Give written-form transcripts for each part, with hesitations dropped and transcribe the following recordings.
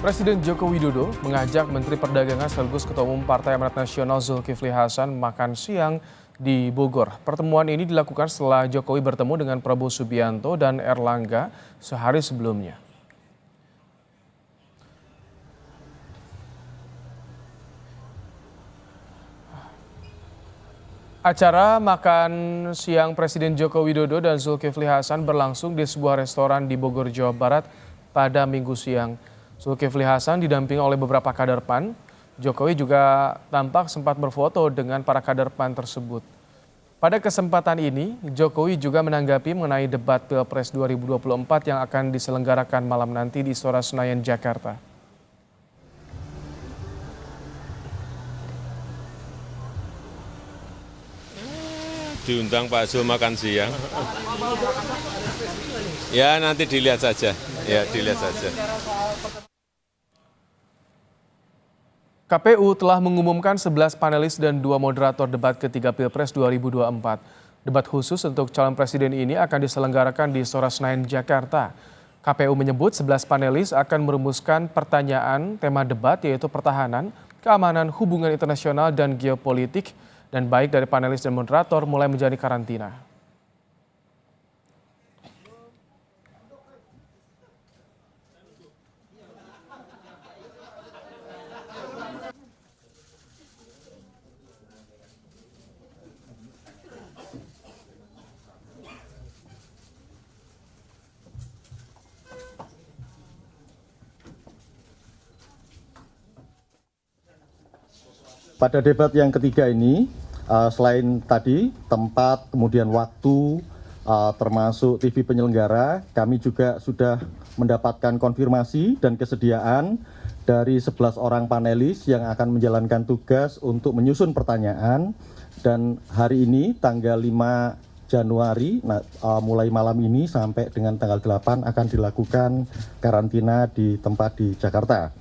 Presiden Joko Widodo mengajak Menteri Perdagangan sekaligus Ketua Umum Partai Amanat Nasional Zulkifli Hasan makan siang di Bogor. Pertemuan ini dilakukan setelah Jokowi bertemu dengan Prabowo Subianto dan Erlangga sehari sebelumnya. Acara makan siang Presiden Joko Widodo dan Zulkifli Hasan berlangsung di sebuah restoran di Bogor, Jawa Barat pada Minggu siang. Zulkifli Hasan didampingi oleh beberapa kader PAN. Jokowi juga tampak sempat berfoto dengan para kader PAN tersebut. Pada kesempatan ini, Jokowi juga menanggapi mengenai debat Pilpres 2024 yang akan diselenggarakan malam nanti di Istora Senayan, Jakarta. Diundang Pak Zul makan siang. Ya nanti dilihat saja. Ya dilihat saja. KPU telah mengumumkan 11 panelis dan 2 moderator debat ketiga Pilpres 2024. Debat khusus untuk calon presiden ini akan diselenggarakan di Istora Senayan, Jakarta. KPU menyebut 11 panelis akan merumuskan pertanyaan tema debat yaitu pertahanan, keamanan, hubungan internasional, dan geopolitik. Dan baik dari panelis dan moderator mulai menjadi karantina. Pada debat yang ketiga ini, selain tadi tempat, kemudian waktu, termasuk TV penyelenggara, kami juga sudah mendapatkan konfirmasi dan kesediaan dari 11 orang panelis yang akan menjalankan tugas untuk menyusun pertanyaan. Dan hari ini tanggal 5 Januari, mulai malam ini sampai dengan tanggal 8 akan dilakukan karantina di tempat di Jakarta.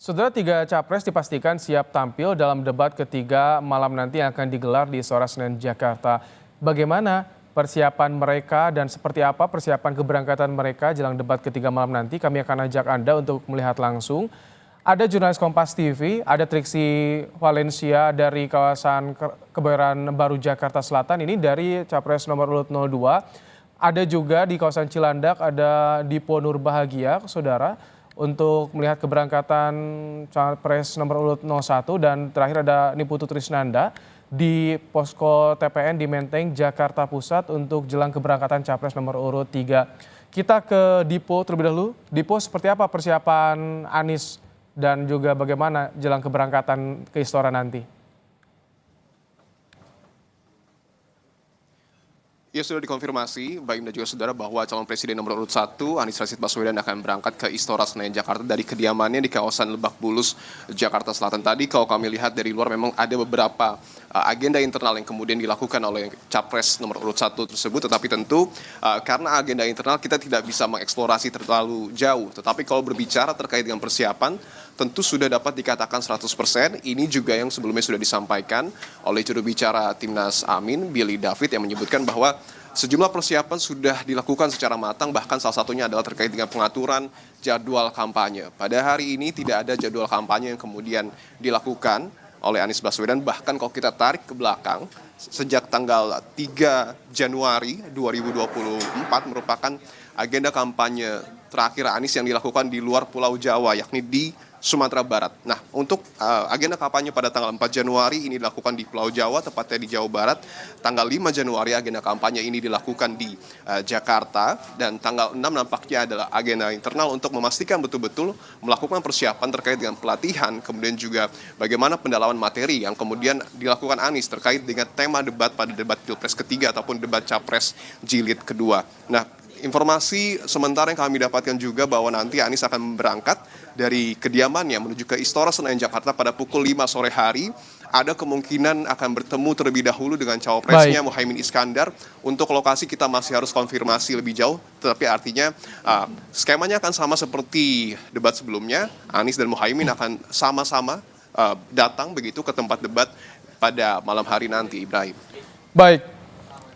Saudara, 3 capres dipastikan siap tampil dalam debat ketiga malam nanti yang akan digelar di Istora Senayan, Jakarta. Bagaimana persiapan mereka dan seperti apa persiapan keberangkatan mereka jelang debat ketiga malam nanti? Kami akan ajak Anda untuk melihat langsung. Ada jurnalis Kompas TV, ada Triksi Valencia dari kawasan Kebayoran Baru, Jakarta Selatan. Ini dari capres nomor urut 02. Ada juga di kawasan Cilandak, ada Dipo Nurbahagia, saudara, untuk melihat keberangkatan capres nomor urut 01, dan terakhir ada Niputu Trisnanda di posko TPN di Menteng, Jakarta Pusat untuk jelang keberangkatan capres nomor urut 3. Kita ke Dipo terlebih dahulu. Dipo, seperti apa persiapan Anies dan juga bagaimana jelang keberangkatan ke Istora nanti? Ya, sudah dikonfirmasi, baik dan juga saudara, bahwa calon presiden nomor urut 1, Anies Rashid Baswedan, akan berangkat ke Istora Senayan, Jakarta dari kediamannya di kawasan Lebak Bulus, Jakarta Selatan. Tadi kalau kami lihat dari luar memang ada beberapa agenda internal yang kemudian dilakukan oleh capres nomor urut 1 tersebut, tetapi tentu karena agenda internal kita tidak bisa mengeksplorasi terlalu jauh. Tetapi kalau berbicara terkait dengan persiapan, tentu sudah dapat dikatakan 100%. Ini juga yang sebelumnya sudah disampaikan oleh juru bicara Timnas Amin, Billy David, yang menyebutkan bahwa sejumlah persiapan sudah dilakukan secara matang, bahkan salah satunya adalah terkait dengan pengaturan jadwal kampanye. Pada hari ini tidak ada jadwal kampanye yang kemudian dilakukan oleh Anies Baswedan, bahkan kalau kita tarik ke belakang, sejak tanggal 3 Januari 2024 merupakan agenda kampanye terakhir Anies yang dilakukan di luar Pulau Jawa, yakni di Sumatera Barat. Nah, untuk agenda kampanye pada tanggal 4 Januari ini dilakukan di Pulau Jawa, tepatnya di Jawa Barat. Tanggal 5 Januari agenda kampanye ini dilakukan di Jakarta. Dan tanggal 6 nampaknya adalah agenda internal untuk memastikan betul-betul melakukan persiapan terkait dengan pelatihan, kemudian juga bagaimana pendalaman materi yang kemudian dilakukan Anies terkait dengan tema debat pada debat Pilpres ketiga ataupun debat Capres jilid kedua. Nah, informasi sementara yang kami dapatkan juga bahwa nanti Anies akan berangkat dari kediamannya menuju ke Istora Senayan, Jakarta pada pukul 5 sore hari. Ada kemungkinan akan bertemu terlebih dahulu dengan cawapresnya Muhaimin Iskandar. Untuk lokasi kita masih harus konfirmasi lebih jauh, tetapi artinya skemanya akan sama seperti debat sebelumnya. Anies dan Muhaimin akan sama-sama datang begitu ke tempat debat pada malam hari nanti, Ibrahim. Baik,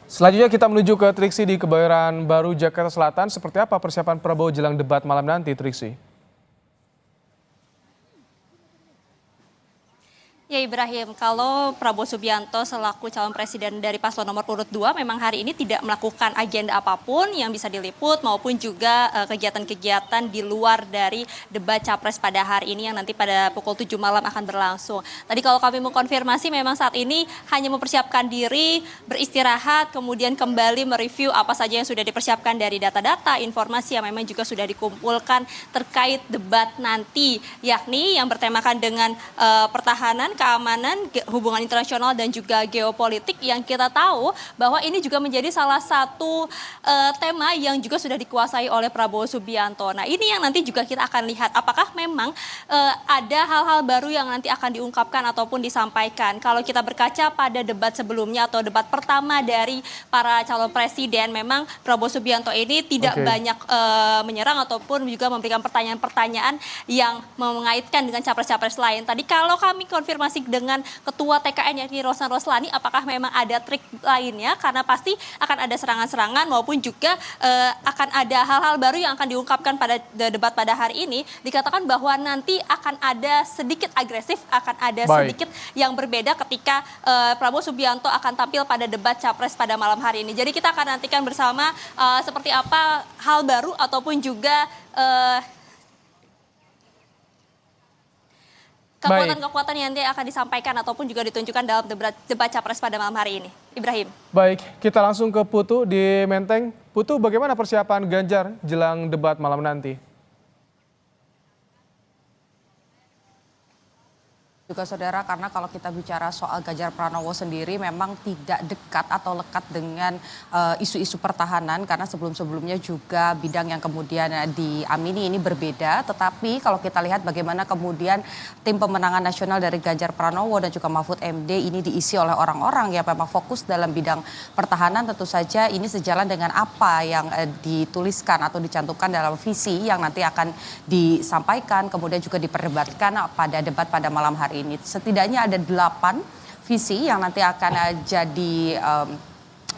Selanjutnya kita menuju ke Triksi di Kebayoran Baru, Jakarta Selatan. Seperti apa persiapan Prabowo jelang debat malam nanti, Triksi? Ya Ibrahim, kalau Prabowo Subianto selaku calon presiden dari paslon nomor urut 2 memang hari ini tidak melakukan agenda apapun yang bisa diliput maupun juga kegiatan-kegiatan di luar dari debat capres pada hari ini yang nanti pada pukul 7 malam akan berlangsung. Tadi kalau kami mengkonfirmasi memang saat ini hanya mempersiapkan diri, beristirahat, kemudian kembali mereview apa saja yang sudah dipersiapkan dari data-data, informasi yang memang juga sudah dikumpulkan terkait debat nanti, yakni yang bertemakan dengan pertahanan, keamanan, hubungan internasional dan juga geopolitik yang kita tahu bahwa ini juga menjadi salah satu tema yang juga sudah dikuasai oleh Prabowo Subianto. Nah ini yang nanti juga kita akan lihat apakah memang ada hal-hal baru yang nanti akan diungkapkan ataupun disampaikan. Kalau kita berkaca pada debat sebelumnya atau debat pertama dari para calon presiden, memang Prabowo Subianto ini tidak banyak menyerang ataupun juga memberikan pertanyaan-pertanyaan yang mengaitkan dengan capres-capres lain. Tadi kalau kami konfirmasi dengan Ketua TKN yakni Rosan Roslani, apakah memang ada trik lainnya? Karena pasti akan ada serangan-serangan maupun juga akan ada hal-hal baru yang akan diungkapkan pada debat pada hari ini. Dikatakan bahwa nanti akan ada sedikit agresif, akan ada sedikit yang berbeda ketika Prabowo Subianto akan tampil pada debat capres pada malam hari ini. Jadi kita akan nantikan bersama seperti apa hal baru ataupun juga kekuatan-kekuatan yang nanti akan disampaikan ataupun juga ditunjukkan dalam debat capres pada malam hari ini. Ibrahim. Baik, kita langsung ke Putu di Menteng. Putu, bagaimana persiapan Ganjar jelang debat malam nanti? Juga saudara, karena kalau kita bicara soal Ganjar Pranowo sendiri memang tidak dekat atau lekat dengan isu-isu pertahanan, karena sebelum-sebelumnya juga bidang yang kemudian diamini ini berbeda. Tetapi kalau kita lihat bagaimana kemudian tim pemenangan nasional dari Ganjar Pranowo dan juga Mahfud MD ini diisi oleh orang-orang yang memang fokus dalam bidang pertahanan, tentu saja ini sejalan dengan apa yang dituliskan atau dicantumkan dalam visi yang nanti akan disampaikan kemudian juga diperdebatkan pada debat pada malam hari ini. Setidaknya ada 8 visi yang nanti akan jadi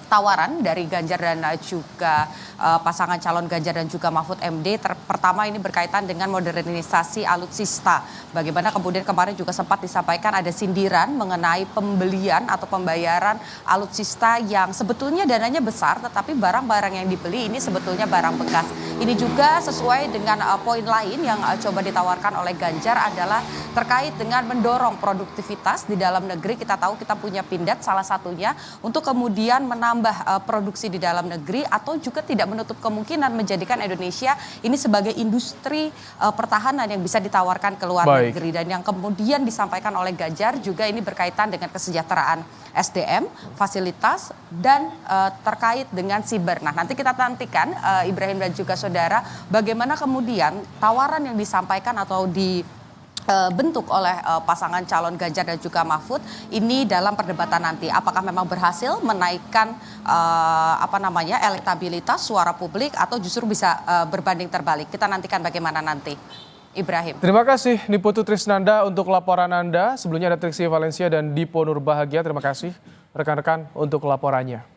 tawaran dari Ganjar dan juga pasangan calon Ganjar dan juga Mahfud MD. Pertama ini berkaitan dengan modernisasi alutsista. Bagaimana kemudian kemarin juga sempat disampaikan ada sindiran mengenai pembelian atau pembayaran alutsista yang sebetulnya dananya besar, tetapi barang-barang yang dibeli ini sebetulnya barang bekas. Ini juga sesuai dengan poin lain yang coba ditawarkan oleh Ganjar adalah terkait dengan mendorong produktivitas di dalam negeri. Kita tahu kita punya Pindad salah satunya untuk kemudian menambah produksi di dalam negeri atau juga tidak menutup kemungkinan menjadikan Indonesia ini sebagai industri pertahanan yang bisa ditawarkan ke luar negeri. Dan yang kemudian disampaikan oleh Ganjar juga ini berkaitan dengan kesejahteraan SDM, fasilitas, dan terkait dengan siber. Nah nanti kita nantikan Ibrahim dan juga saudara bagaimana kemudian tawaran yang disampaikan atau dibentuk oleh pasangan calon Ganjar dan juga Mahfud ini dalam perdebatan nanti. Apakah memang berhasil menaikkan elektabilitas suara publik atau justru bisa berbanding terbalik. Kita nantikan bagaimana nanti. Ibrahim. Terima kasih Niputu Trisnanda untuk laporan Anda. Sebelumnya ada Triksi Valencia dan Dipo Nurbahagia. Terima kasih rekan-rekan untuk laporannya.